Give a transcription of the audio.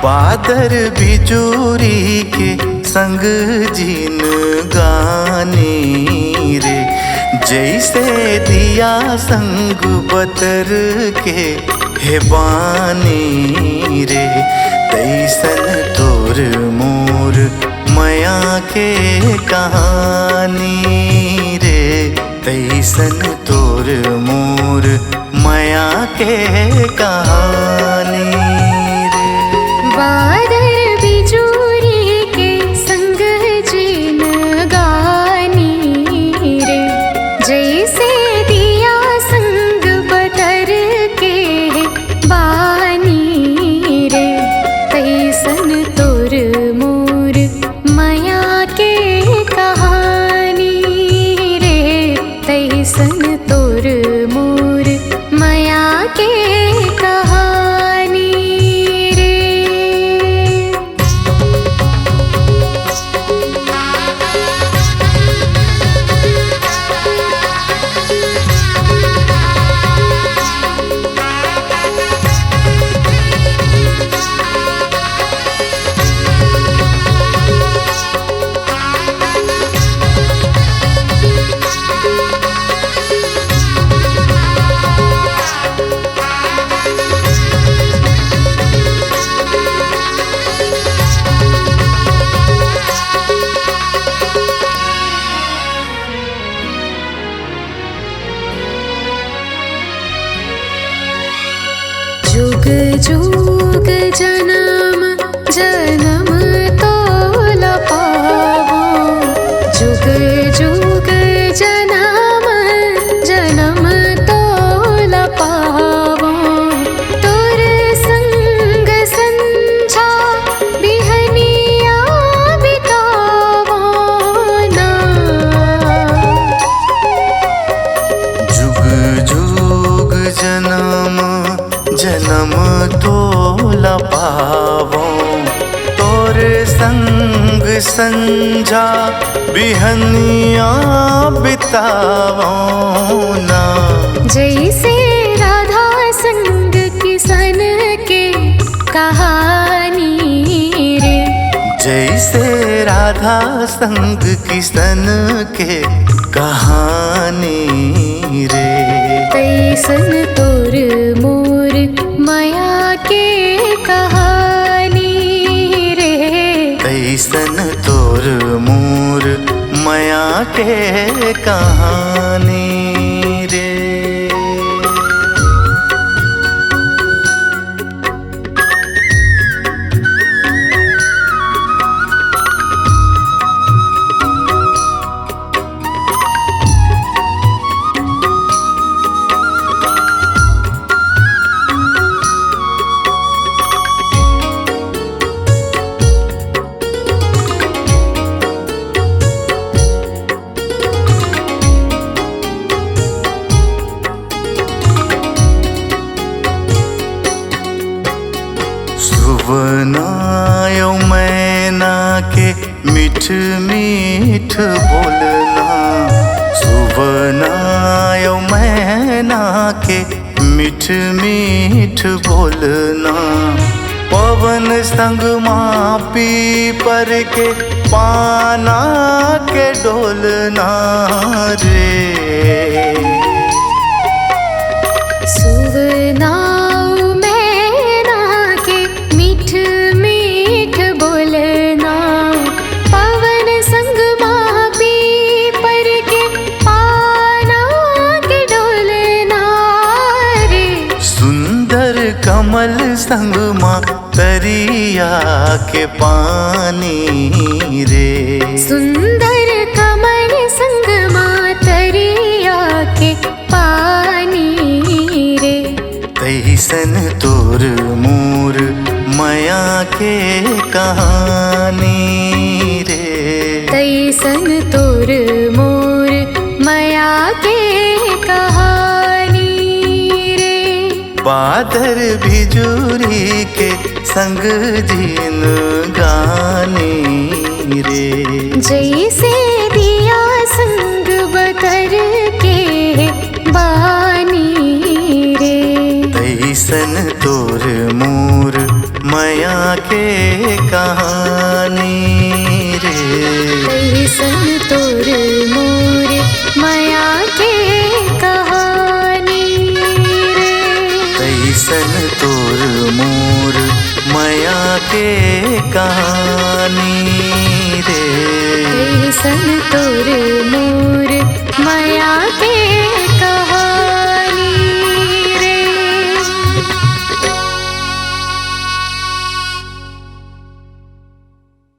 बादर बिजूरी के संग जीन गानी रे, जैसे दिया संग बतर के हे बानी रे, तैसन तोर मोर माया के कहानी रे, तैसन तोर मोर माया के कहानी रे। बादर बिजूरी के संग जीन गानी रे, जैसे दिया संग बतर के बानी रे, तैसन तोर मोर माया के कहानी रे, तैसन तोर मोर माया के कहानी रे। जुग जुग जन्म जन्म तोला पावो, जुग जुग जन्म जन्म तोला पावो, तोर संग संझा बिहनिया बितावो ना। जुग जुग जन्म जन्म तोला पावो, तोर संग संझा बिहनिया बितावो ना। जैसे राधा संग किसन के कहानी रे, जैसे राधा संग किसन के कहानी रे, तैसन तोर मोर माया के कहानी रे, तैसन तोर मोर माया के कहानी रे। सुवनायो मैना के मीठ मीठ बोलना, सुवनायो मैना के मीठ मीठ बोलना, पवन संग मापी पर के पाना के डोलना रे। सुवनाओ मैना के मीठ मीठ बोलना, पवन संग मापी पर के पाना के डोलना रे। सुंदर कमल संग माँ तरिया के पानी रे, सुंदर कमल संग माँ तरिया के पानी रे, तैसन तोर मोर माया के कहानी रे, तैसन तोर मोर माया के कहानी रे। बादर बिजूरी के संग जीन गानी रे, जैसे दिया संग बतर के बानी रे, तैसन तोर मोर मया के कहानी रे। तैसन तोर मोर मया के कहानी रे। तैसन तोर मोर मया के कहानी रे। तैसन तोर मोर